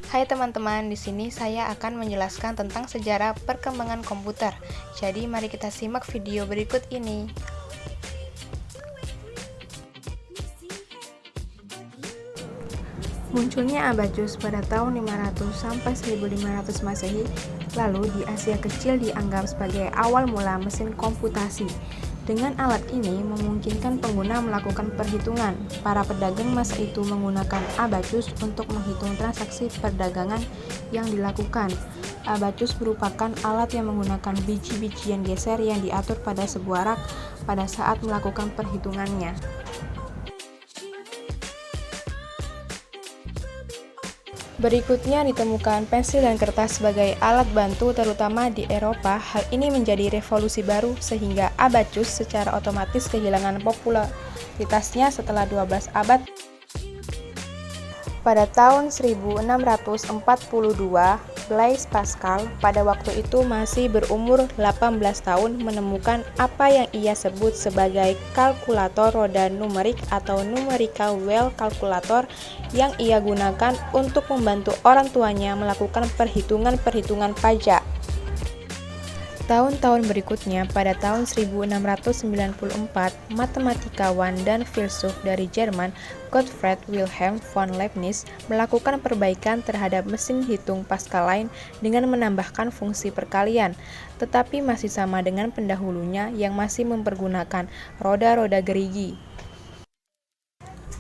Hai teman-teman, di sini saya akan menjelaskan tentang sejarah perkembangan komputer. Jadi mari kita simak video berikut ini. Munculnya abacus pada tahun 500 sampai 1500 Masehi, lalu di Asia Kecil dianggap sebagai awal mula mesin komputasi. Dengan alat ini memungkinkan pengguna melakukan perhitungan. Para pedagang masa itu menggunakan abacus untuk menghitung transaksi perdagangan yang dilakukan. Abacus merupakan alat yang menggunakan biji-bijian geser yang diatur pada sebuah rak pada saat melakukan perhitungannya. Berikutnya ditemukan pensil dan kertas sebagai alat bantu terutama di Eropa. Hal ini menjadi revolusi baru sehingga abacus secara otomatis kehilangan popularitasnya setelah 12 abad. Pada tahun 1642, Blaise Pascal pada waktu itu masih berumur 18 tahun menemukan apa yang ia sebut sebagai kalkulator roda numerik atau numerical wheel calculator yang ia gunakan untuk membantu orang tuanya melakukan perhitungan-perhitungan pajak. Tahun-tahun berikutnya, pada tahun 1694, matematikawan dan filsuf dari Jerman, Gottfried Wilhelm von Leibniz, melakukan perbaikan terhadap mesin hitung Pascal lain dengan menambahkan fungsi perkalian, tetapi masih sama dengan pendahulunya yang masih mempergunakan roda-roda gerigi.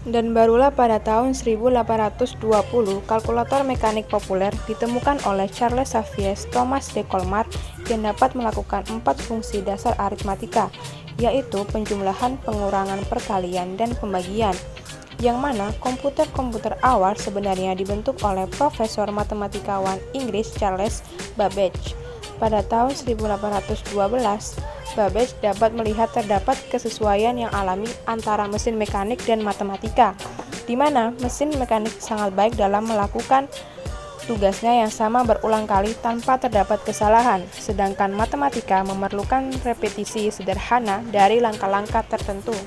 Dan barulah pada tahun 1820, kalkulator mekanik populer ditemukan oleh Charles Xavier Thomas de Colmar yang dapat melakukan 4 fungsi dasar aritmatika, yaitu penjumlahan, pengurangan, perkalian, dan pembagian, yang mana komputer-komputer awal sebenarnya dibentuk oleh profesor matematikawan Inggris Charles Babbage. Pada tahun 1812, Babbage dapat melihat terdapat kesesuaian yang alami antara mesin mekanik dan matematika, di mana mesin mekanik sangat baik dalam melakukan tugasnya yang sama berulang kali tanpa terdapat kesalahan, sedangkan matematika memerlukan repetisi sederhana dari langkah-langkah tertentu.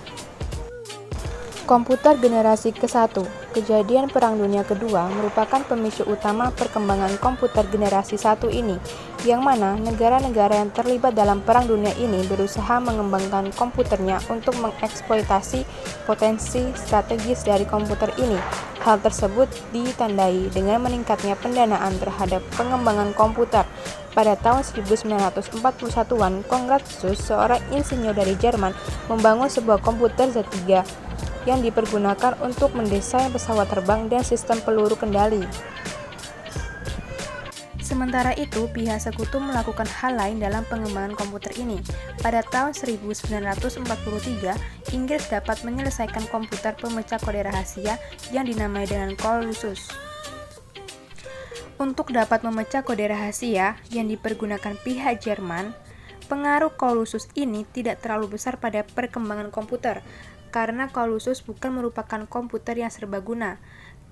Komputer generasi ke-1. Kejadian Perang Dunia Kedua merupakan pemicu utama perkembangan komputer generasi 1 ini, yang mana negara-negara yang terlibat dalam Perang Dunia ini berusaha mengembangkan komputernya untuk mengeksploitasi potensi strategis dari komputer ini. Hal tersebut ditandai dengan meningkatnya pendanaan terhadap pengembangan komputer. Pada tahun 1941-an, Congratius, seorang insinyur dari Jerman, membangun sebuah komputer Z3 yang dipergunakan untuk mendesain pesawat terbang dan sistem peluru kendali. Sementara itu, pihak sekutu melakukan hal lain dalam pengembangan komputer ini. Pada tahun 1943, Inggris dapat menyelesaikan komputer pemecah kode rahasia yang dinamai dengan Colossus. Untuk dapat memecah kode rahasia yang dipergunakan pihak Jerman, pengaruh Colossus ini tidak terlalu besar pada perkembangan komputer, karena Colossus bukan merupakan komputer yang serbaguna,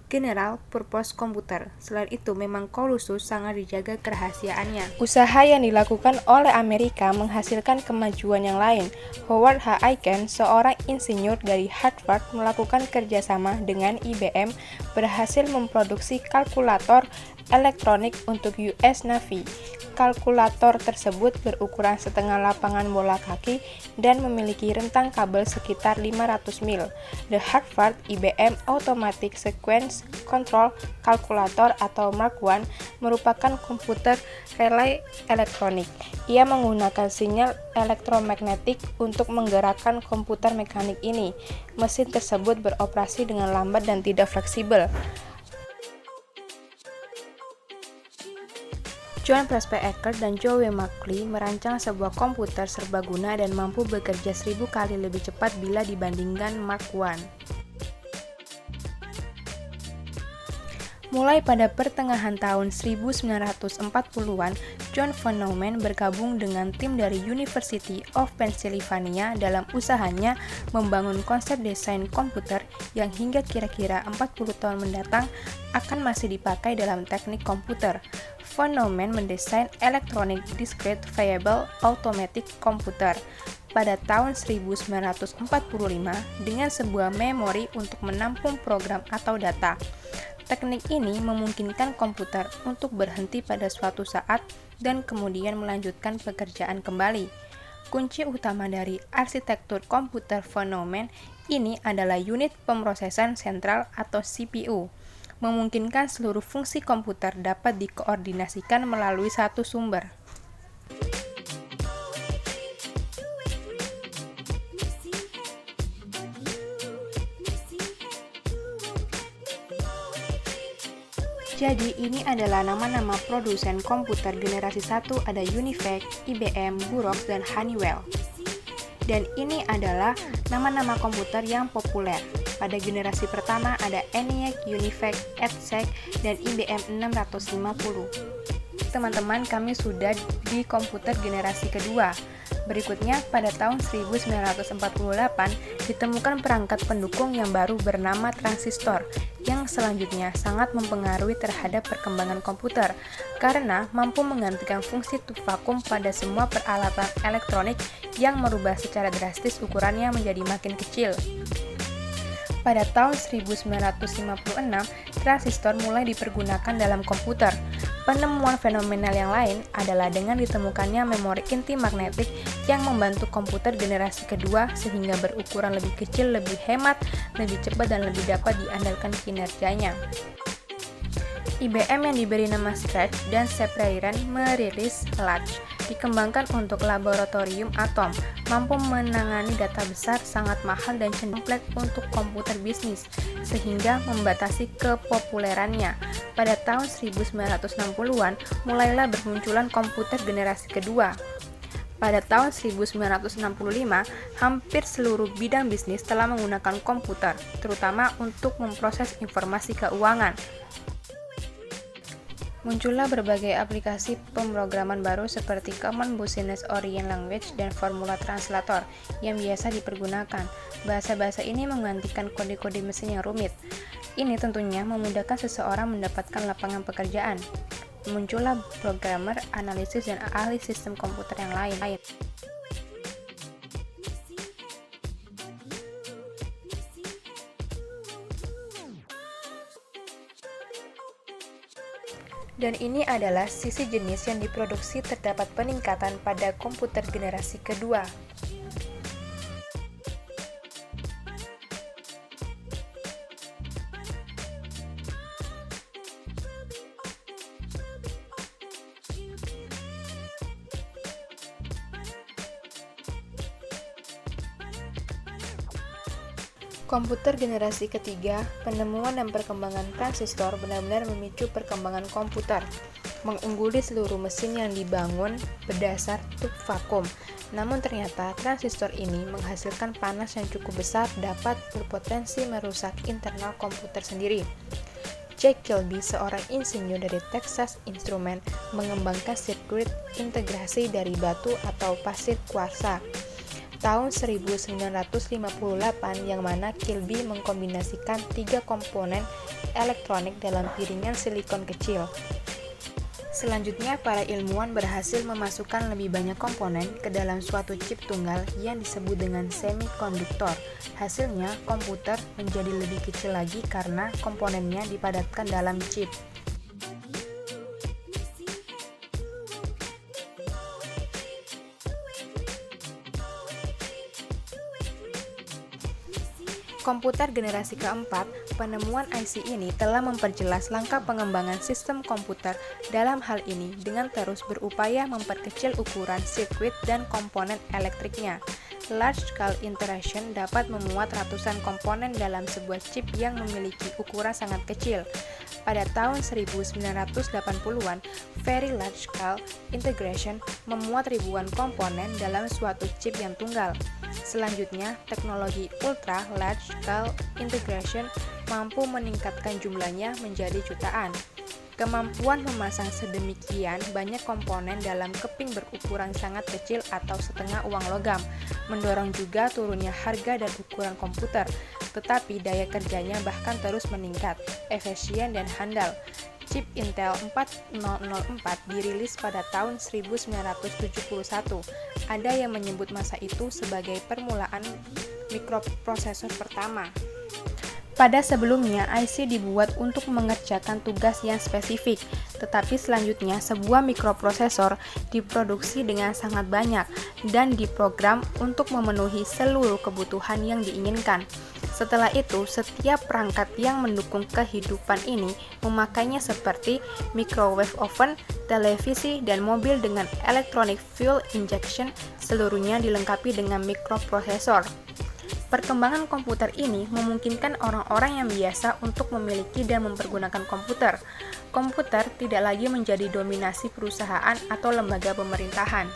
general purpose komputer. Selain itu, memang Colossus sangat dijaga kerahasiaannya. Usaha yang dilakukan oleh Amerika menghasilkan kemajuan yang lain. Howard H. Aiken, seorang insinyur dari Harvard, melakukan kerjasama dengan IBM, berhasil memproduksi kalkulator elektronik untuk US Navy. Kalkulator tersebut berukuran setengah lapangan bola kaki dan memiliki rentang kabel sekitar 500 mil. The Harvard IBM Automatic Sequence Control Calculator atau Mark I merupakan komputer relay elektronik. Ia menggunakan sinyal elektromagnetik untuk menggerakkan komputer mekanik ini. Mesin tersebut beroperasi dengan lambat dan tidak fleksibel. John Presper-Eckert dan Joe McCulloch merancang sebuah komputer serbaguna dan mampu bekerja 1000 kali lebih cepat bila dibandingkan Mark I. Mulai pada pertengahan tahun 1940-an, John von Neumann bergabung dengan tim dari University of Pennsylvania dalam usahanya membangun konsep desain komputer yang hingga kira-kira 40 tahun mendatang akan masih dipakai dalam teknik komputer. Von Neumann mendesain Electronic Discrete Variable Automatic Computer pada tahun 1945 dengan sebuah memori untuk menampung program atau data. Teknik ini memungkinkan komputer untuk berhenti pada suatu saat dan kemudian melanjutkan pekerjaan kembali. Kunci utama dari arsitektur komputer von Neumann ini adalah unit pemrosesan sentral atau CPU, memungkinkan seluruh fungsi komputer dapat dikoordinasikan melalui satu sumber. Jadi ini adalah nama-nama produsen komputer generasi 1, ada UNIVAC, IBM, Xerox, dan Honeywell. Dan ini adalah nama-nama komputer yang populer. Pada generasi pertama ada ENIAC, UNIVAC, ETSEC, dan IBM 650. Teman-teman, kami sudah di komputer generasi kedua. Berikutnya, pada tahun 1948, ditemukan perangkat pendukung yang baru bernama transistor, yang selanjutnya sangat mempengaruhi terhadap perkembangan komputer, karena mampu menggantikan fungsi vakum pada semua peralatan elektronik yang merubah secara drastis ukurannya menjadi makin kecil. Pada tahun 1956, transistor mulai dipergunakan dalam komputer. Penemuan fenomenal yang lain adalah dengan ditemukannya memori inti magnetik yang membantu komputer generasi kedua sehingga berukuran lebih kecil, lebih hemat, lebih cepat, dan lebih dapat diandalkan kinerjanya. IBM yang diberi nama Scratch dan Sepreiron merilis Large, dikembangkan untuk laboratorium atom, mampu menangani data besar, sangat mahal dan cenderung kompleks untuk komputer bisnis, sehingga membatasi kepopulerannya. Pada tahun 1960-an, mulailah bermunculan komputer generasi kedua. Pada tahun 1965, hampir seluruh bidang bisnis telah menggunakan komputer, terutama untuk memproses informasi keuangan. Muncullah berbagai aplikasi pemrograman baru seperti Common Business Oriented Language dan Formula Translator yang biasa dipergunakan. Bahasa-bahasa ini menggantikan kode-kode mesin yang rumit. Ini tentunya memudahkan seseorang mendapatkan lapangan pekerjaan. Muncullah programmer, analisis, dan ahli sistem komputer yang lain. Dan ini adalah sisi jenis yang diproduksi terdapat peningkatan pada komputer generasi kedua. Komputer generasi ketiga, penemuan dan perkembangan transistor benar-benar memicu perkembangan komputer, mengungguli seluruh mesin yang dibangun berdasar tub vakum. Namun ternyata transistor ini menghasilkan panas yang cukup besar dapat berpotensi merusak internal komputer sendiri. Jack Kilby, seorang insinyur dari Texas Instruments, mengembangkan sirkuit integrasi dari batu atau pasir kuarsa tahun 1958 yang mana Kilby mengkombinasikan 3 komponen elektronik dalam piringan silikon kecil. Selanjutnya, para ilmuwan berhasil memasukkan lebih banyak komponen ke dalam suatu chip tunggal yang disebut dengan semikonduktor. Hasilnya, komputer menjadi lebih kecil lagi karena komponennya dipadatkan dalam chip. Komputer generasi keempat, penemuan IC ini telah memperjelas langkah pengembangan sistem komputer dalam hal ini dengan terus berupaya memperkecil ukuran sirkuit dan komponen elektriknya. Large-scale integration dapat memuat ratusan komponen dalam sebuah chip yang memiliki ukuran sangat kecil. Pada tahun 1980-an, Very Large-Scale Integration memuat ribuan komponen dalam suatu chip yang tunggal. Selanjutnya, teknologi Ultra Large Scale Integration mampu meningkatkan jumlahnya menjadi jutaan. Kemampuan memasang sedemikian banyak komponen dalam keping berukuran sangat kecil atau setengah uang logam, mendorong juga turunnya harga dan ukuran komputer, tetapi daya kerjanya bahkan terus meningkat, efisien dan handal. Chip Intel 4004 dirilis pada tahun 1971. Ada yang menyebut masa itu sebagai permulaan mikroprosesor pertama. Pada sebelumnya, IC dibuat untuk mengerjakan tugas yang spesifik, tetapi selanjutnya sebuah mikroprosesor diproduksi dengan sangat banyak dan diprogram untuk memenuhi seluruh kebutuhan yang diinginkan. Setelah itu, setiap perangkat yang mendukung kehidupan ini memakainya seperti microwave oven, televisi, dan mobil dengan electronic fuel injection, seluruhnya dilengkapi dengan mikroprosesor. Perkembangan komputer ini memungkinkan orang-orang yang biasa untuk memiliki dan mempergunakan komputer. Komputer tidak lagi menjadi dominasi perusahaan atau lembaga pemerintahan.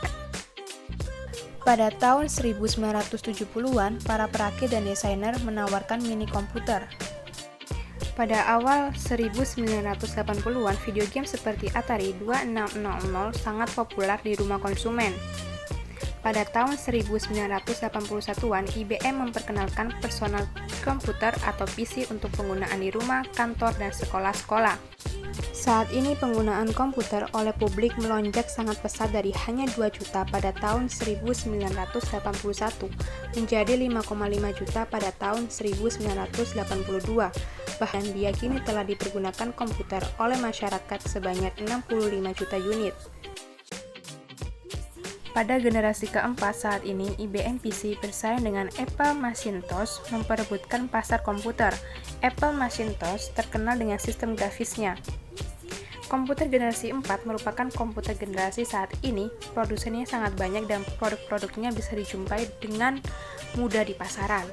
Pada tahun 1970-an, para perakit dan desainer menawarkan mini komputer. Pada awal 1980-an, video game seperti Atari 2600 sangat populer di rumah konsumen. Pada tahun 1981-an, IBM memperkenalkan personal komputer atau PC untuk penggunaan di rumah, kantor, dan sekolah-sekolah. Saat ini penggunaan komputer oleh publik melonjak sangat pesat dari hanya 2 juta pada tahun 1981 menjadi 5,5 juta pada tahun 1982. Bahkan diyakini telah dipergunakan komputer oleh masyarakat sebanyak 65 juta unit. Pada generasi keempat saat ini, IBM PC bersaing dengan Apple Macintosh memperebutkan pasar komputer. Apple Macintosh terkenal dengan sistem grafisnya. Komputer generasi 4 merupakan komputer generasi saat ini, produsennya sangat banyak dan produk-produknya bisa dijumpai dengan mudah di pasaran.